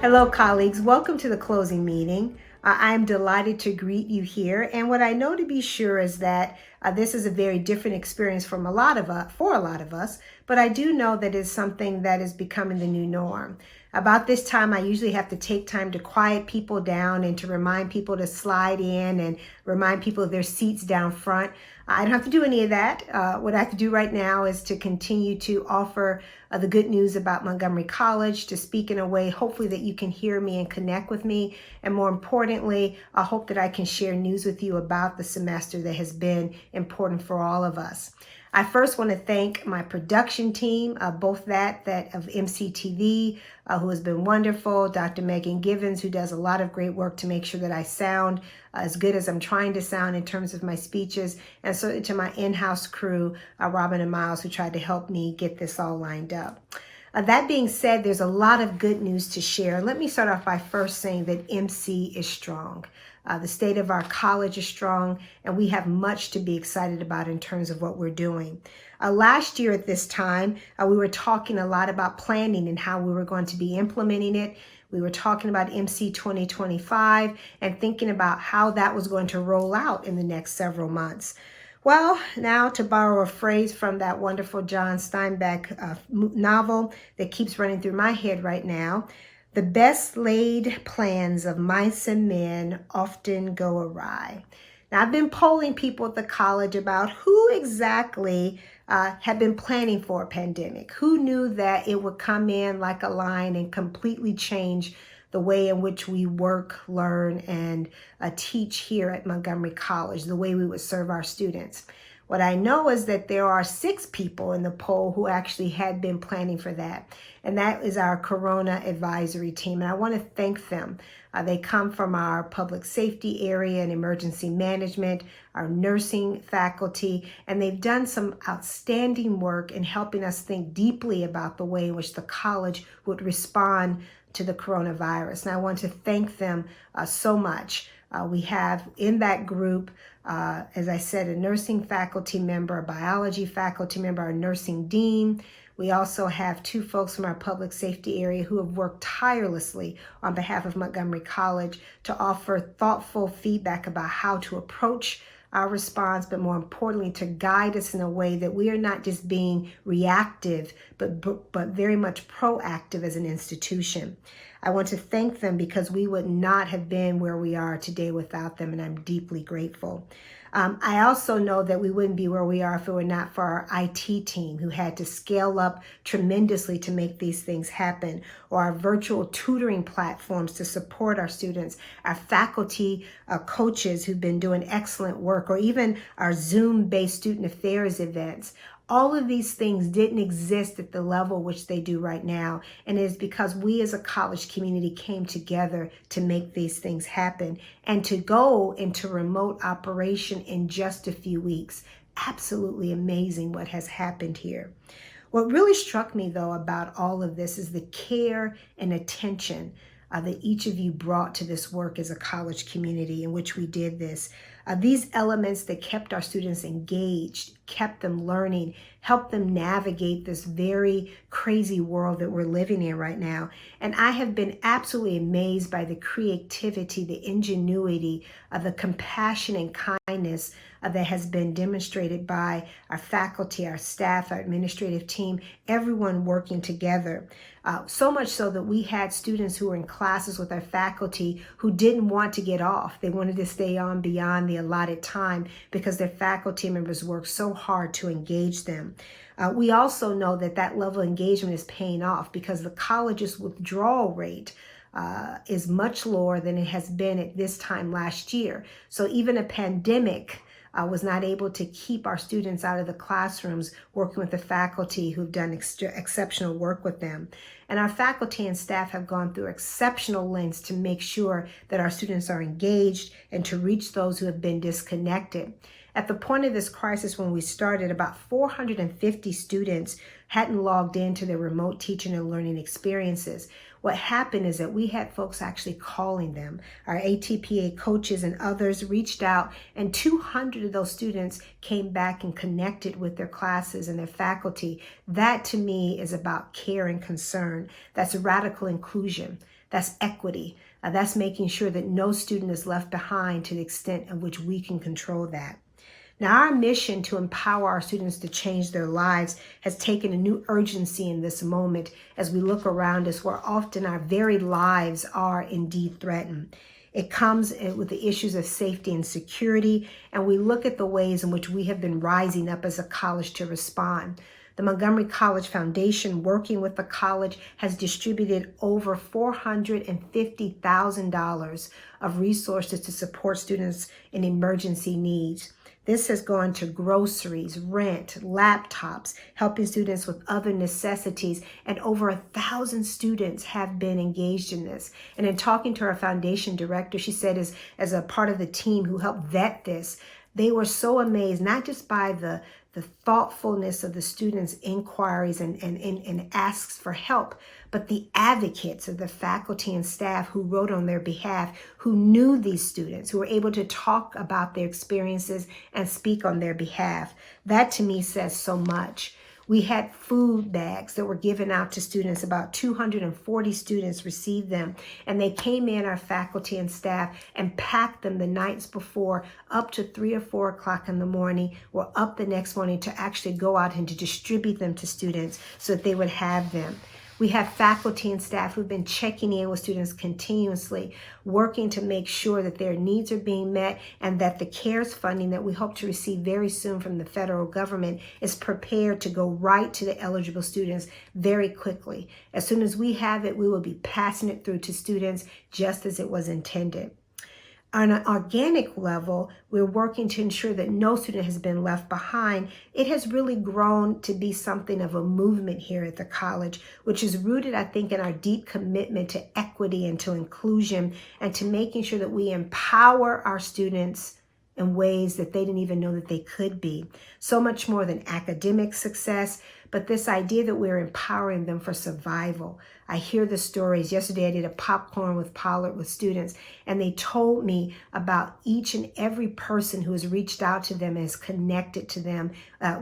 Hello, colleagues. Welcome to the closing meeting. I'm delighted to greet you here. And what I know to be sure is that this is a very different experience for a lot of us, but I do know that it's something that is becoming the new norm. About this time, I usually have to take time to quiet people down and to remind people to slide in and remind people of their seats down front. I don't have to do any of that. What I have to do right now is to continue to offer the good news about Montgomery College, to speak in a way, hopefully, that you can hear me and connect with me. And more importantly, I hope that I can share news with you about the semester that has been important for all of us. I first want to thank my production team, both that of MCTV, who has been wonderful, Dr. Megan Givens, who does a lot of great work to make sure that I sound as good as I'm trying to sound in terms of my speeches, and so to my in-house crew, Robin and Miles, who tried to help me get this all lined up. That being said, there's a lot of good news to share. Let me start off by first saying that MC is strong. The state of our college is strong, and we have much to be excited about in terms of what we're doing. Last year at this time, we were talking a lot about planning and how we were going to be implementing it. We were talking about MC 2025 and thinking about how that was going to roll out in the next several months. Well, now to borrow a phrase from that wonderful John Steinbeck novel that keeps running through my head right now, the best laid plans of mice and men often go awry. Now, I've been polling people at the college about who exactly had been planning for a pandemic. Who knew that it would come in like a lion and completely change the way in which we work, learn, and teach here at Montgomery College, the way we would serve our students. What I know is that there are 6 people in the poll who actually had been planning for that, and that is our Corona Advisory Team, and I want to thank them. They come from our public safety area and emergency management, our nursing faculty, and they've done some outstanding work in helping us think deeply about the way in which the college would respond to the coronavirus. And I want to thank them so much. We have in that group, as I said, a nursing faculty member, a biology faculty member, our nursing dean. We also have 2 folks from our public safety area who have worked tirelessly on behalf of Montgomery College to offer thoughtful feedback about how to approach our response, but more importantly, to guide us in a way that we are not just being reactive, but very much proactive as an institution. I want to thank them because we would not have been where we are today without them, and I'm deeply grateful. I also know that we wouldn't be where we are if it were not for our IT team, who had to scale up tremendously to make these things happen, or our virtual tutoring platforms to support our students, our faculty coaches who've been doing excellent work, or even our Zoom-based student affairs events. All of these things didn't exist at the level which they do right now, and it is because we as a college community came together to make these things happen and to go into remote operation in just a few weeks. Absolutely amazing what has happened here. What really struck me, though, about all of this is the care and attention that each of you brought to this work as a college community in which we did this. These elements that kept our students engaged, kept them learning, helped them navigate this very crazy world that we're living in right now. And I have been absolutely amazed by the creativity, the ingenuity, the compassion and kindness that has been demonstrated by our faculty, our staff, our administrative team, everyone working together. So much so that we had students who were in classes with our faculty who didn't want to get off. They wanted to stay on beyond the allotted time because their faculty members worked so hard to engage them. We also know that that level of engagement is paying off because the college's withdrawal rate is much lower than it has been at this time last year. So even a pandemic was not able to keep our students out of the classrooms working with the faculty who've done exceptional work with them. And our faculty and staff have gone through exceptional lengths to make sure that our students are engaged and to reach those who have been disconnected. At the point of this crisis when we started, about 450 students hadn't logged into their remote teaching and learning experiences. What happened is that we had folks actually calling them. Our ATPA coaches and others reached out, and 200 of those students came back and connected with their classes and their faculty. That to me is about care and concern. That's radical inclusion. That's equity. That's making sure that no student is left behind to the extent of which we can control that. Now, our mission to empower our students to change their lives has taken a new urgency in this moment as we look around us where often our very lives are indeed threatened. It comes with the issues of safety and security, and we look at the ways in which we have been rising up as a college to respond. The Montgomery College Foundation, working with the college, has distributed over $450,000 of resources to support students in emergency needs. This has gone to groceries, rent, laptops, helping students with other necessities, and over 1,000 students have been engaged in this. And in talking to our foundation director, she said as a part of the team who helped vet this, they were so amazed, not just by the thoughtfulness of the students' inquiries and asks for help, but the advocates of the faculty and staff who wrote on their behalf, who knew these students, who were able to talk about their experiences and speak on their behalf. That to me says so much. We had food bags that were given out to students. About 240 students received them, and they came in, our faculty and staff, and packed them the nights before up to 3 or 4 o'clock in the morning, or up the next morning to actually go out and to distribute them to students so that they would have them. We have faculty and staff who've been checking in with students continuously, working to make sure that their needs are being met and that the CARES funding that we hope to receive very soon from the federal government is prepared to go right to the eligible students very quickly. As soon as we have it, we will be passing it through to students just as it was intended. On an organic level, we're working to ensure that no student has been left behind. It has really grown to be something of a movement here at the college, which is rooted, I think, in our deep commitment to equity and to inclusion and to making sure that we empower our students in ways that they didn't even know that they could be. So much more than academic success, but this idea that we're empowering them for survival. I hear the stories. Yesterday I did a popcorn with Pollard with students, and they told me about each and every person who has reached out to them and is connected to them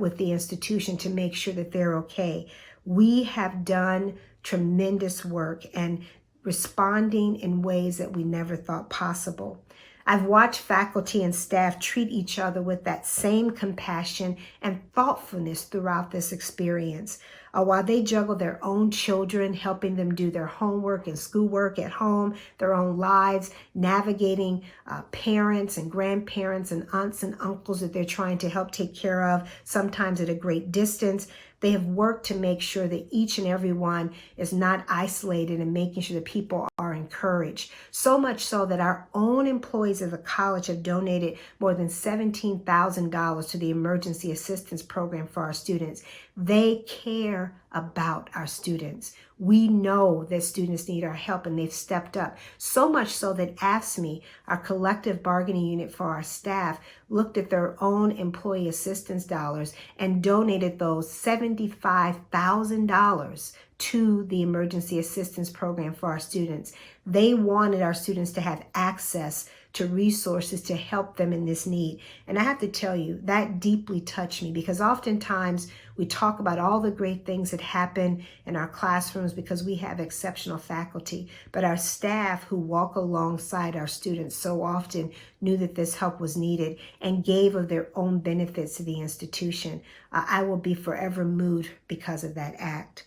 with the institution to make sure that they're okay. We have done tremendous work and responding in ways that we never thought possible. I've watched faculty and staff treat each other with that same compassion and thoughtfulness throughout this experience. While they juggle their own children, helping them do their homework and schoolwork at home, their own lives, navigating parents and grandparents and aunts and uncles that they're trying to help take care of, sometimes at a great distance. They have worked to make sure that each and every one is not isolated and making sure that people are encouraged. So much so that our own employees of the college have donated more than $17,000 to the emergency assistance program for our students. They care about our students. We know that students need our help, and they've stepped up. So much so that AFSCME, our collective bargaining unit for our staff, looked at their own employee assistance dollars and donated those $75,000 to the emergency assistance program for our students. They wanted our students to have access to resources to help them in this need. And I have to tell you, that deeply touched me, because oftentimes we talk about all the great things that happen in our classrooms because we have exceptional faculty, but our staff who walk alongside our students so often knew that this help was needed and gave of their own benefits to the institution. I will be forever moved because of that act.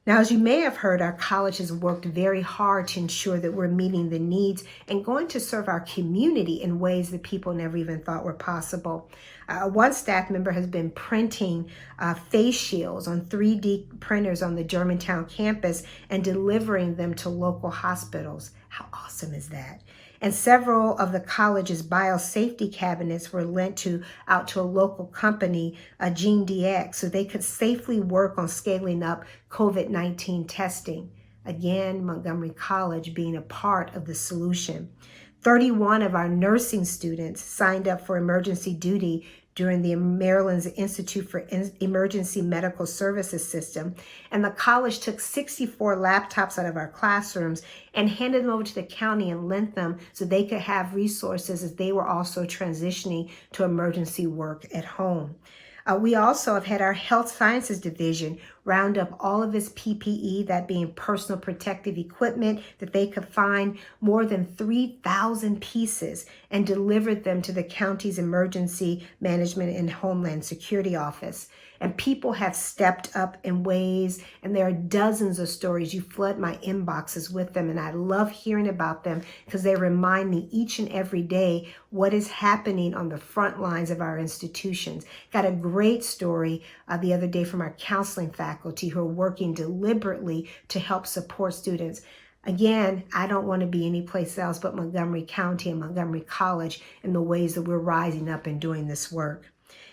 Now, as you may have heard, our college has worked very hard to ensure that we're meeting the needs and going to serve our community in ways that people never even thought were possible. One staff member has been printing face shields on 3D printers on the Germantown campus and delivering them to local hospitals. How awesome is that? And several of the college's biosafety cabinets were lent out to a local company, GeneDx, so they could safely work on scaling up COVID-19 testing. Again, Montgomery College being a part of the solution. 31 of our nursing students signed up for emergency duty during the Maryland's Institute for Emergency Medical Services system, and the college took 64 laptops out of our classrooms and handed them over to the county and lent them so they could have resources as they were also transitioning to emergency work at home. We also have had our health sciences division round up all of his PPE, that being personal protective equipment that they could find, more than 3,000 pieces, and delivered them to the county's Emergency Management and Homeland Security Office. And people have stepped up in ways, and there are dozens of stories. You flood my inboxes with them, and I love hearing about them because they remind me each and every day what is happening on the front lines of our institutions. Got a great story the other day from our counseling faculty who are working deliberately to help support students. Again, I don't want to be anyplace else but Montgomery County and Montgomery College in the ways that we're rising up and doing this work.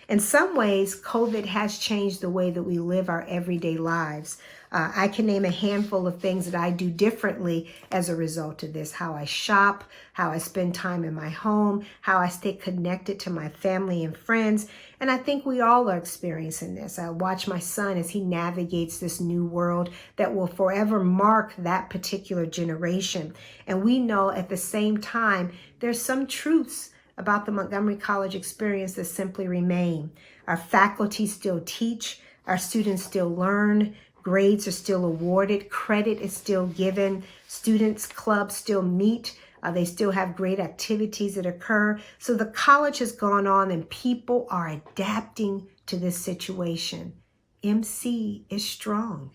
In some ways, COVID has changed the way that we live our everyday lives. I can name a handful of things that I do differently as a result of this: how I shop, how I spend time in my home, how I stay connected to my family and friends. And I think we all are experiencing this. I watch my son as he navigates this new world that will forever mark that particular generation. And we know at the same time, there's some truths about the Montgomery College experience that simply remain. Our faculty still teach, our students still learn, grades are still awarded, credit is still given, students clubs still meet, they still have great activities that occur. So the college has gone on and people are adapting to this situation. MC is strong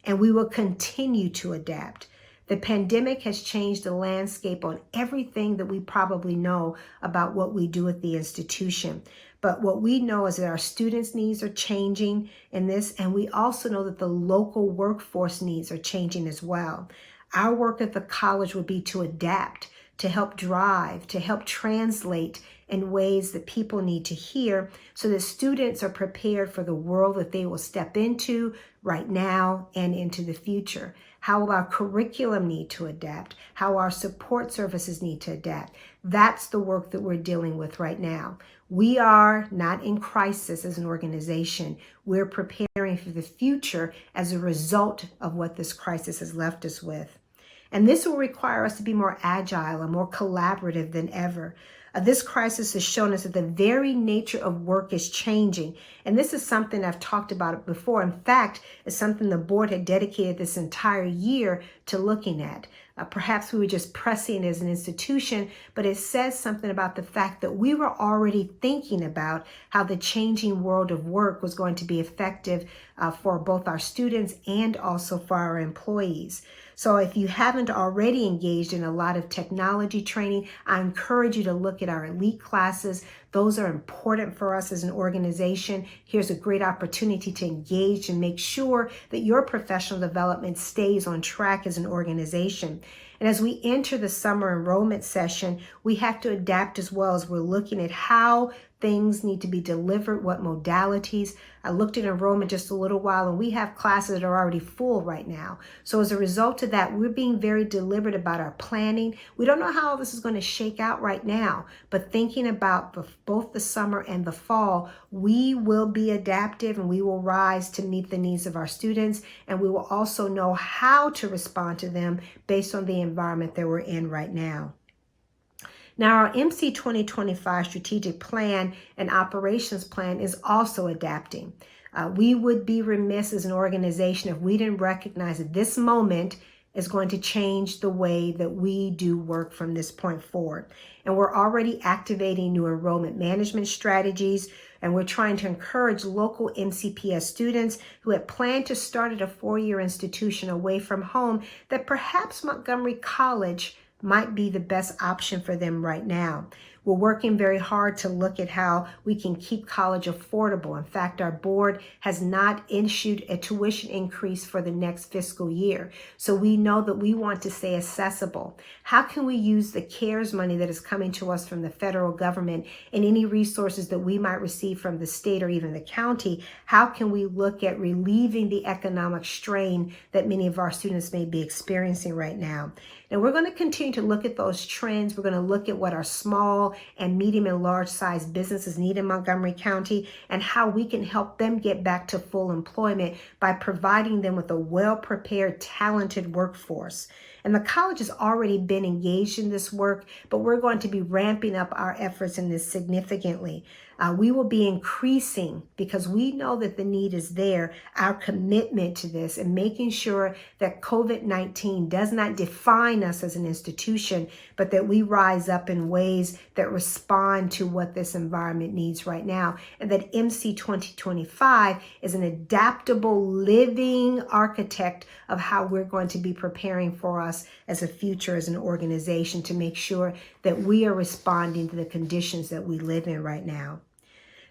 and we will continue to adapt. The pandemic has changed the landscape on everything that we probably know about what we do at the institution. But what we know is that our students' needs are changing in this, and we also know that the local workforce needs are changing as well. Our work at the college will be to adapt, to help drive, to help translate in ways that people need to hear so that students are prepared for the world that they will step into right now and into the future. How will our curriculum need to adapt? How our support services need to adapt? That's the work that we're dealing with right now. We are not in crisis as an organization. We're preparing for the future as a result of what this crisis has left us with. And this will require us to be more agile and more collaborative than ever. This crisis has shown us that the very nature of work is changing. And this is something I've talked about before. In fact, it's something the board had dedicated this entire year to looking at. Perhaps we were just pressing as an institution, but it says something about the fact that we were already thinking about how the changing world of work was going to be effective for both our students and also for our employees. So if you haven't already engaged in a lot of technology training, I encourage you to look at our elite classes. Those are important for us as an organization. Here's a great opportunity to engage and make sure that your professional development stays on track as an organization. And as we enter the summer enrollment session, we have to adapt as well as we're looking at how things need to be delivered, what modalities. I looked at enrollment just a little while, and we have classes that are already full right now. So as a result of that, we're being very deliberate about our planning. We don't know how this is going to shake out right now, but thinking about both the summer and the fall, we will be adaptive and we will rise to meet the needs of our students, and we will also know how to respond to them based on the environment that we're in right now. Now, our MC 2025 strategic plan and operations plan is also adapting. We would be remiss as an organization if we didn't recognize that this moment is going to change the way that we do work from this point forward. And we're already activating new enrollment management strategies, and we're trying to encourage local MCPS students who had planned to start at a four-year institution away from home that perhaps Montgomery College might be the best option for them right now. We're working very hard to look at how we can keep college affordable. In fact, our board has not issued a tuition increase for the next fiscal year. So we know that we want to stay accessible. How can we use the CARES money that is coming to us from the federal government and any resources that we might receive from the state or even the county? How can we look at relieving the economic strain that many of our students may be experiencing right now? And we're going to continue to look at those trends. We're going to look at what our small and medium and large size businesses need in Montgomery County and how we can help them get back to full employment by providing them with a well-prepared, talented workforce. And the college has already been engaged in this work, but we're going to be ramping up our efforts in this significantly. We will be increasing, because we know that the need is there, our commitment to this and making sure that COVID-19 does not define us as an institution, but that we rise up in ways that respond to what this environment needs right now. And that MC 2025 is an adaptable, living architect of how we're going to be preparing for us as a future, as an organization, to make sure that we are responding to the conditions that we live in right now.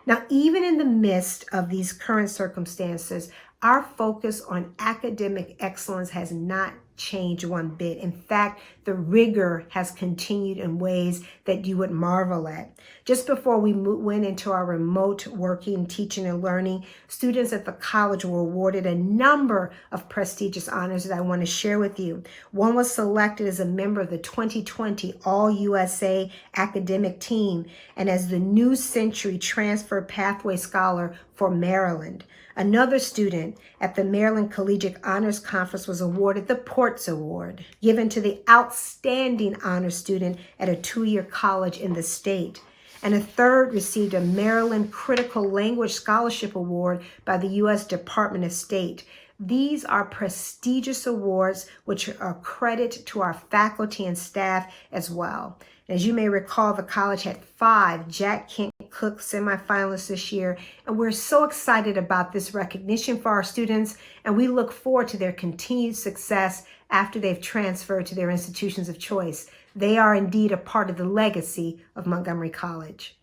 Now, even in the midst of these current circumstances, our focus on academic excellence has not changed one bit. In fact, the rigor has continued in ways that you would marvel at. Just before we went into our remote working, teaching, and learning, students at the college were awarded a number of prestigious honors that I want to share with you. One was selected as a member of the 2020 All-USA Academic Team and as the New Century Transfer Pathway Scholar for Maryland. Another student at the Maryland Collegiate Honors Conference was awarded the Ports Award, given to the outstanding honor student at a two-year college in the state. And a third received a Maryland Critical Language Scholarship Award by the U.S. Department of State. These are prestigious awards which are credit to our faculty and staff as well. As you may recall, the college had 5 Jack Kent Cook semifinalists this year, and we're so excited about this recognition for our students, and we look forward to their continued success after they've transferred to their institutions of choice. They are indeed a part of the legacy of Montgomery College.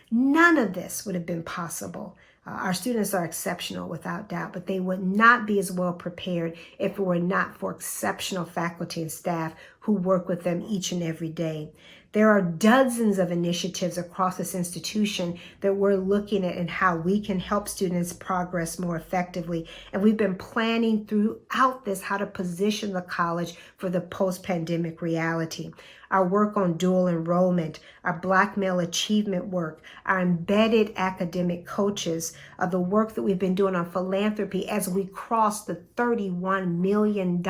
None of this would have been possible. Our students are exceptional without doubt, but they would not be as well prepared if it were not for exceptional faculty and staff who work with them each and every day. There are dozens of initiatives across this institution that we're looking at and how we can help students progress more effectively. And we've been planning throughout this how to position the college for the post-pandemic reality. Our work on dual enrollment, our Black male achievement work, our embedded academic coaches, the work that we've been doing on philanthropy as we cross the $31 million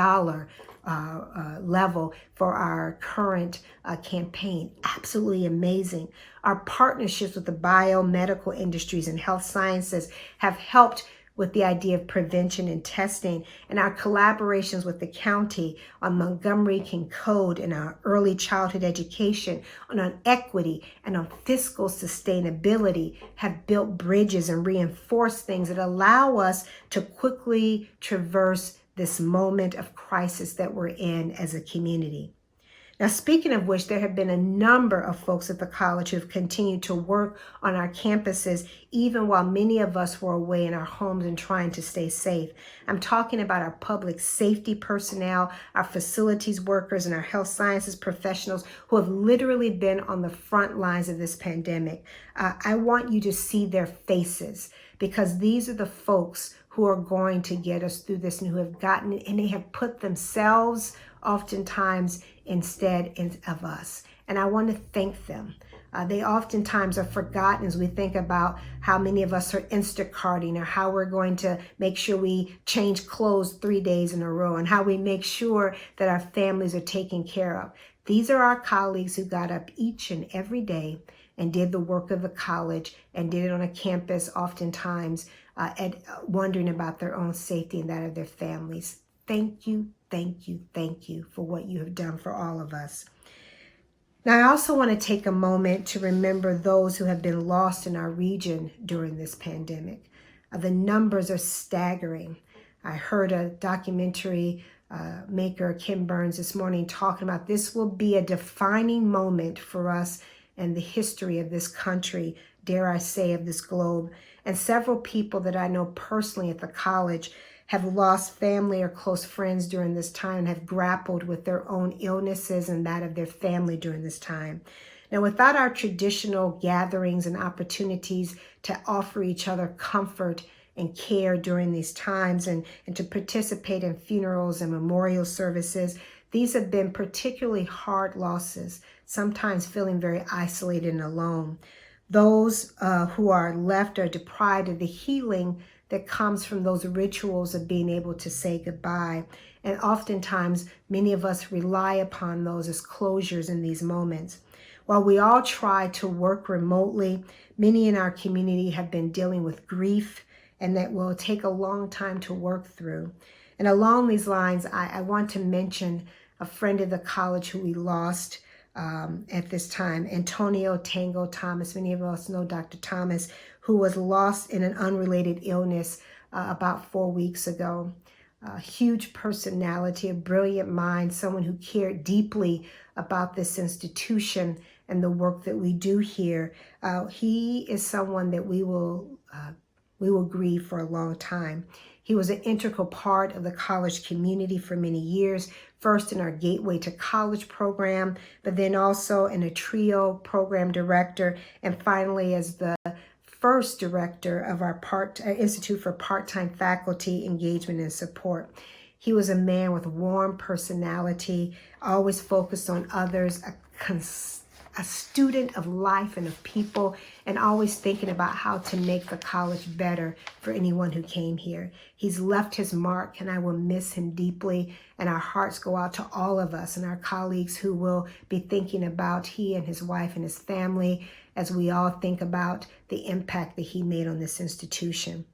level for our current campaign. Absolutely amazing. Our partnerships with the biomedical industries and health sciences have helped with the idea of prevention and testing, and our collaborations with the county on Montgomery Can Code and our early childhood education, and on equity and on fiscal sustainability have built bridges and reinforced things that allow us to quickly traverse this moment of crisis that we're in as a community. Now, speaking of which, there have been a number of folks at the college who have continued to work on our campuses, even while many of us were away in our homes and trying to stay safe. I'm talking about our public safety personnel, our facilities workers, and our health sciences professionals who have literally been on the front lines of this pandemic. I want you to see their faces, because these are the folks who are going to get us through this and who have gotten it, and they have put themselves oftentimes instead of us. And I want to thank them. They oftentimes are forgotten as we think about how many of us are Instacarting, or how we're going to make sure we change clothes 3 days in a row, and how we make sure that our families are taken care of. These are our colleagues who got up each and every day and did the work of the college and did it on a campus oftentimes wondering about their own safety and that of their families. Thank you, thank you, thank you for what you have done for all of us. Now, I also want to take a moment to remember those who have been lost in our region during this pandemic. The numbers are staggering. I heard a documentary maker, Kim Burns, this morning talking about this will be a defining moment for us and the history of this country, dare I say, of this globe. And several people that I know personally at the college have lost family or close friends during this time and have grappled with their own illnesses and that of their family during this time. Now, without our traditional gatherings and opportunities to offer each other comfort and care during these times and to participate in funerals and memorial services, these have been particularly hard losses, sometimes feeling very isolated and alone. Those who are left are deprived of the healing that comes from those rituals of being able to say goodbye. And oftentimes, many of us rely upon those as closures in these moments. While we all try to work remotely, many in our community have been dealing with grief, and that will take a long time to work through. And along these lines, I want to mention a friend of the college who we lost at this time, Antonio Tango Thomas. Many of us know Dr. Thomas, who was lost in an unrelated illness about 4 weeks ago. A huge personality, a brilliant mind, someone who cared deeply about this institution and the work that we do here. He is someone that we will grieve for a long time. He was an integral part of the college community for many years, first in our Gateway to College program, but then also in a TRIO program director, and finally as the first director of our Institute for Part-Time Faculty Engagement and Support. He was a man with warm personality, always focused on others, a student of life and of people, and always thinking about how to make the college better for anyone who came here. He's left his mark, and I will miss him deeply, and our hearts go out to all of us and our colleagues who will be thinking about he and his wife and his family as we all think about the impact that he made on this institution.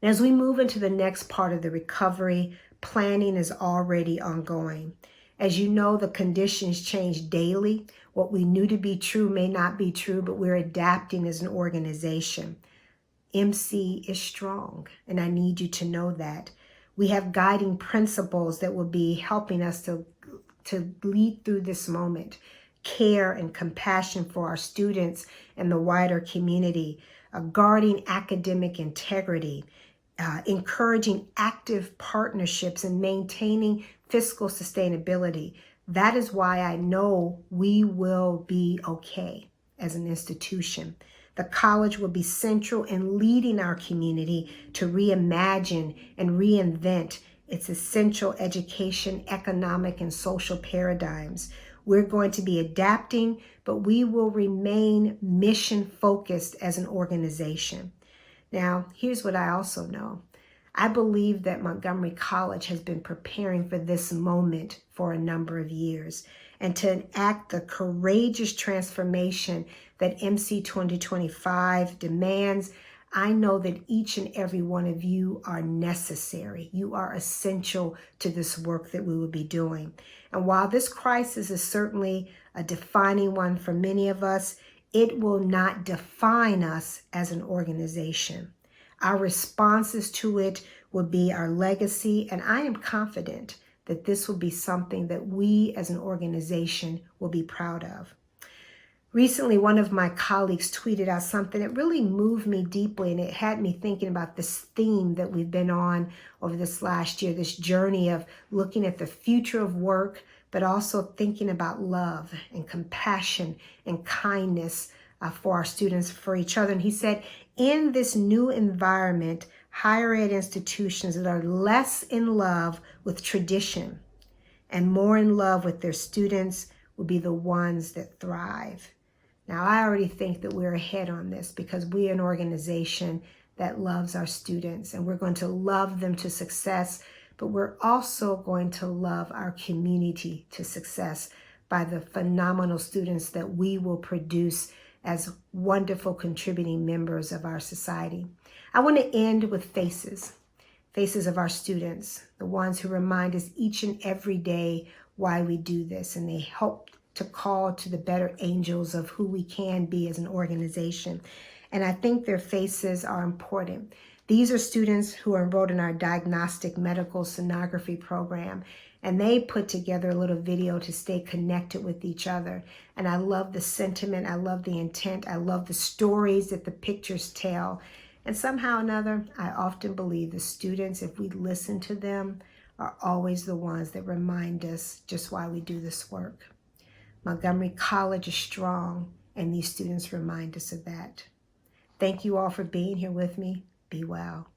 And as we move into the next part of the recovery, planning is already ongoing. As you know, the conditions change daily. What we knew to be true may not be true, but we're adapting as an organization. MC is strong, and I need you to know that. We have guiding principles that will be helping us to lead through this moment. Care and compassion for our students and the wider community, guarding academic integrity, encouraging active partnerships and maintaining fiscal sustainability. That is why I know we will be okay as an institution. The college will be central in leading our community to reimagine and reinvent its essential education, economic, and social paradigms. We're going to be adapting, but we will remain mission-focused as an organization. Now, here's what I also know. I believe that Montgomery College has been preparing for this moment for a number of years, and to enact the courageous transformation that MC 2025 demands. I know that each and every one of you are necessary. You are essential to this work that we will be doing. And while this crisis is certainly a defining one for many of us, it will not define us as an organization. Our responses to it will be our legacy, and I am confident that this will be something that we as an organization will be proud of. Recently, one of my colleagues tweeted out something that really moved me deeply, and it had me thinking about this theme that we've been on over this last year, this journey of looking at the future of work, but also thinking about love and compassion and kindness for our students, for each other. And he said, in this new environment, higher ed institutions that are less in love with tradition and more in love with their students will be the ones that thrive. Now, I already think that we're ahead on this because we are an organization that loves our students, and we're going to love them to success, but we're also going to love our community to success by the phenomenal students that we will produce as wonderful contributing members of our society. I want to end with faces of our students, the ones who remind us each and every day why we do this, and they help to call to the better angels of who we can be as an organization. And I think their faces are important. These are students who are enrolled in our diagnostic medical sonography program, and they put together a little video to stay connected with each other. And I love the sentiment, I love the intent, I love the stories that the pictures tell. And somehow or another, I often believe the students, if we listen to them, are always the ones that remind us just why we do this work. Montgomery College is strong, and these students remind us of that. Thank you all for being here with me. Be well.